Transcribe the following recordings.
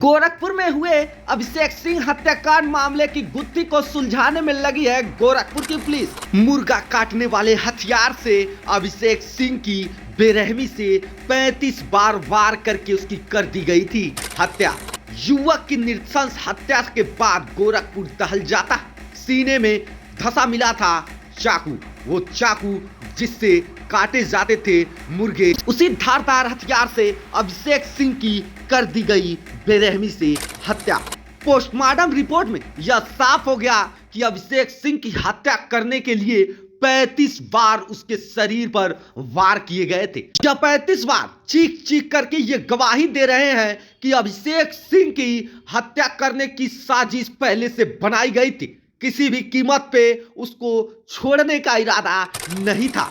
गोरखपुर में हुए अभिषेक सिंह हत्याकांड मामले की गुत्थी को सुलझाने में लगी है गोरखपुर की पुलिस। मुर्गा काटने वाले हथियार से अभिषेक सिंह की बेरहमी से 35 बार वार करके उसकी कर दी गई थी हत्या। युवक की नृशंस हत्या के बाद गोरखपुर दहल जाता। सीने में धंसा मिला था चाकू, वो चाकू जिससे काटे जाते थे मुर्गे, उसी धारदार हथियार से अभिषेक सिंह की कर दी गई बेरहमी से हत्या। पोस्टमार्टम रिपोर्ट में यह साफ हो गया कि अभिषेक सिंह की हत्या करने के लिए 35 बार उसके शरीर पर वार किए गए थे। यह 35 बार चीख चीख करके ये गवाही दे रहे हैं कि अभिषेक सिंह की हत्या करने की साजिश पहले से बनाई गई थी। किसी भी कीमत पे उसको छोड़ने का इरादा नहीं था।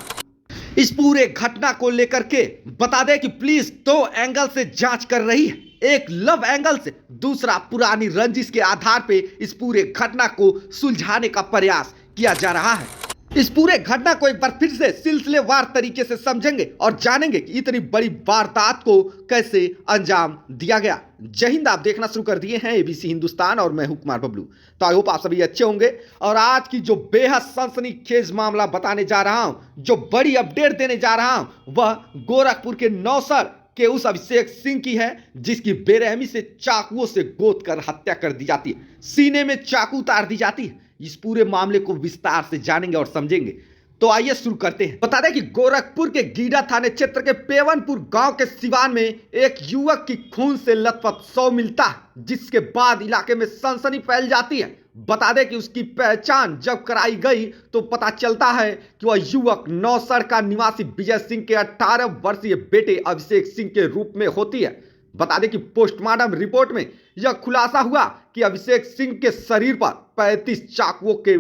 इस पूरे घटना को लेकर के बता दें कि पुलिस 2 एंगल से जांच कर रही है। एक लव एंगल से, दूसरा पुरानी रंजिश के आधार पे इस पूरे घटना को सुलझाने का प्रयास किया जा रहा है। इस पूरे घटना को एक बार फिर से सिलसिलेवार तरीके से समझेंगे और जानेंगे कि इतनी बड़ी वारदात को कैसे अंजाम दिया गया। जय हिंद, आप देखना शुरू कर दिए हैं एबीसी हिंदुस्तान और मैं हूं कुमार बबलू। तो आई होप आप सभी अच्छे होंगे। और आज की जो बेहद सनसनीखेज मामला बताने जा रहा हूं, जो बड़ी अपडेट देने जा रहा हूं, वह गोरखपुर के नौसर के उस अभिषेक सिंह की है जिसकी बेरहमी से चाकुओं से गोद कर हत्या कर दी जाती है, सीने में चाकू उतार दी जाती है। इस पूरे मामले को विस्तार से जानेंगे और समझेंगे। तो आइए शुरू करते हैं। बता दें कि गोरखपुर के गीडा थाने क्षेत्र के पेवनपुर गांव के सिवान में एक युवक की खून से लथपथ शव मिलता है, जिसके बाद इलाके में सनसनी फैल जाती है। बता दें कि उसकी पहचान जब कराई गई तो पता चलता है कि वह युवक नौसर का निवासी विजय सिंह के 18 वर्षीय बेटे अभिषेक सिंह के रूप में होती है। बता दें कि पोस्टमार्टम रिपोर्ट में यह खुलासा हुआ कि अभिषेक सिंह के शरीर पर 35 चाकुओं के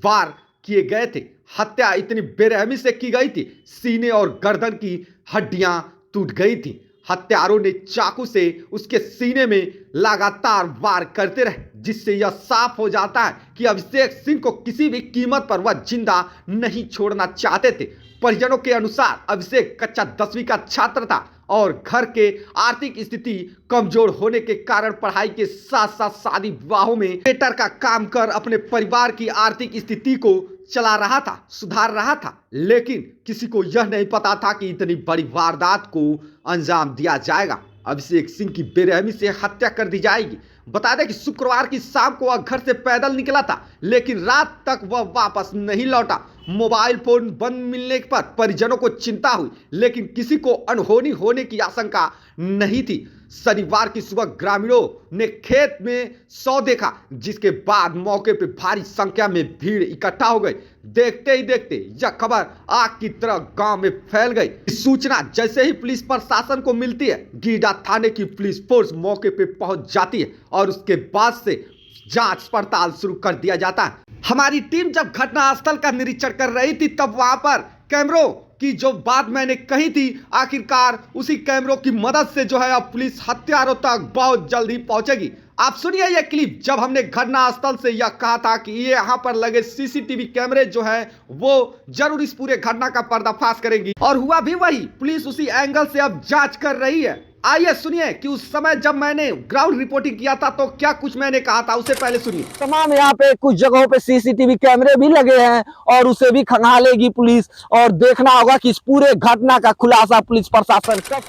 वार किए गए थे। हत्या इतनी बेरहमी से की गई थी, सीने और गर्दन की हड्डियां टूट गई थी। हत्यारों ने चाकू से उसके सीने में लगातार वार करते रहे, जिससे यह साफ हो जाता है कि अभिषेक सिंह को किसी भी कीमत पर वह जिंदा नहीं छोड़ना चाहते थे। परिजनों के अनुसार अभिषेक कक्षा 10वीं का छात्र था और घर के आर्थिक स्थिति कमजोर होने के कारण पढ़ाई के साथ साथ शादी विवाहों में वेटर का काम कर अपने परिवार की आर्थिक स्थिति को चला रहा था, सुधार रहा था। लेकिन किसी को यह नहीं पता था कि इतनी बड़ी वारदात को अंजाम दिया जाएगा, अभिषेक सिंह की बेरहमी से हत्या कर दी जाएगी। बता दें कि शुक्रवार की शाम को वह घर से पैदल निकला था, लेकिन रात तक वह वापस नहीं लौटा। मोबाइल फोन बंद मिलने पर परिजनों को चिंता हुई, लेकिन किसी को अनहोनी होने की आशंका नहीं थी। शनिवार की सुबह ग्रामीणों ने खेत में शव देखा, जिसके बाद मौके पर भारी संख्या में भीड़ इकट्ठा हो गई। देखते ही देखते यह खबर आग की तरह गांव में फैल गई। इस सूचना जैसे ही पुलिस प्रशासन को मिलती है, गीडा थाने की पुलिस फोर्स मौके पर पहुंच जाती है और उसके बाद से जांच पड़ताल शुरू कर दिया जाता है। हमारी टीम जब घटनास्थल का निरीक्षण कर रही थी, तब वहां पर कैमरों की जो बात मैंने कही थी, आखिरकार उसी कैमरों की मदद से जो है अब पुलिस हत्यारों तक बहुत जल्द ही पहुंचेगी। आप सुनिए यह क्लिप, जब हमने घटनास्थल से यह कहा था कि ये यहाँ पर लगे सीसीटीवी कैमरे जो है वो जरूर इस पूरे घटना का पर्दाफाश करेंगी, और हुआ भी वही। पुलिस उसी एंगल से अब जांच कर रही है। आइए सुनिए कि उस समय जब मैंने ग्राउंड रिपोर्टिंग किया था तो क्या कुछ मैंने कहा था, उसे पहले सुनिए। तमाम यहाँ पे कुछ जगहों पे सीसीटीवी कैमरे भी लगे हैं और उसे भी खंगालेगी पुलिस, और देखना होगा कि इस पूरे घटना का खुलासा पुलिस प्रशासन कब।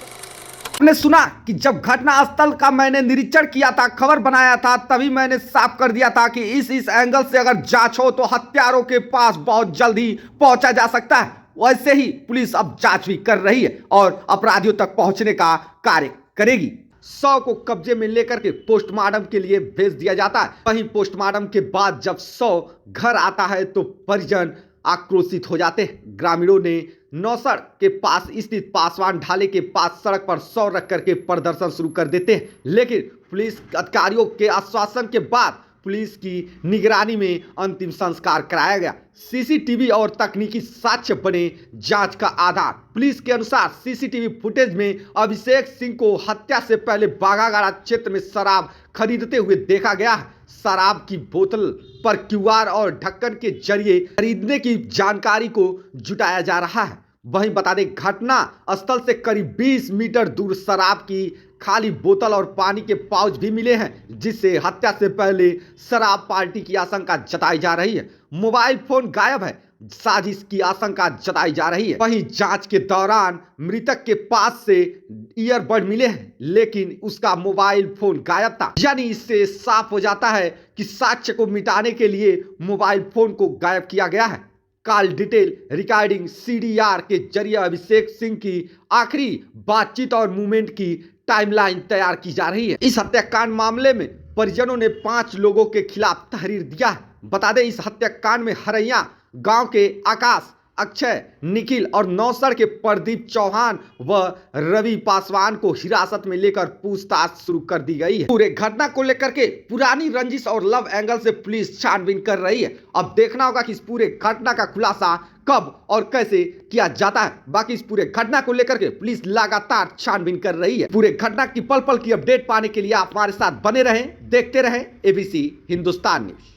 आपने सुना कि जब घटनास्थल का मैंने निरीक्षण किया था, खबर बनाया था, तभी मैंने साफ कर दिया था कि इस एंगल से अगर जांच हो तो हत्यारों के पास बहुत जल्द ही पहुंचा जा सकता है। वैसे ही पुलिस अब जांच भी कर रही है और अपराधियों तक पहुंचने का कार्य करेगी। शव को कब्जे में लेकर के पोस्टमार्टम के लिए भेज दिया जाता है। वहीं पोस्टमार्टम के बाद जब शव घर आता है तो परिजन आक्रोशित हो जाते हैं। ग्रामीणों ने नौसर के पास स्थित पासवान ढाले के पास सड़क पर शव रख करके प्रदर्शन शुरू कर देते हैं, लेकिन पुलिस अधिकारियों के आश्वासन के बाद पुलिस की निगरानी में अंतिम संस्कार कराया गया। सीसीटीवी और तकनीकी साक्ष्य बने जांच का आधार। पुलिस के अनुसार सीसीटीवी फुटेज में अभिषेक सिंह को हत्या से पहले बागागाड़ा क्षेत्र में शराब खरीदते हुए देखा गया है। शराब की बोतल पर क्यूआर और ढक्कन के जरिए खरीदने की जानकारी को जुटाया जा रहा है। वहीं बता दें, घटना स्थल से करीब 20 मीटर दूर शराब की खाली बोतल और पानी के पाउच भी मिले हैं, जिससे हत्या से पहले शराब पार्टी की आशंका जताई जा रही है। मोबाइल फोन गायब है, साजिश की आशंका जताई जा रही है। वहीं जांच के दौरान मृतक के पास से ईयरबड मिले हैं, लेकिन उसका मोबाइल फोन गायब था। यानी इससे साफ हो जाता है कि साक्ष्य को मिटाने के लिए मोबाइल फोन को गायब किया गया है। कॉल डिटेल रिकॉर्डिंग सीडीआर के जरिए अभिषेक सिंह की आखिरी बातचीत और मूवमेंट की टाइमलाइन तैयार की जा रही है। इस हत्याकांड मामले में परिजनों ने 5 लोगों के खिलाफ तहरीर दिया है। बता दें, इस हत्याकांड में हरैया गांव के आकाश, अक्षय, निखिल और नौसर के प्रदीप चौहान व रवि पासवान को हिरासत में लेकर पूछताछ शुरू कर दी गई है। पूरे घटना को लेकर के पुरानी रंजिश और लव एंगल से पुलिस छानबीन कर रही है। अब देखना होगा कि इस पूरे घटना का खुलासा कब और कैसे किया जाता है। बाकी इस पूरे घटना को लेकर के पुलिस लगातार छानबीन कर रही है। पूरे घटना की पल पल की अपडेट पाने के लिए आप हमारे साथ बने रहें, देखते रहें एबीसी हिंदुस्तान न्यूज।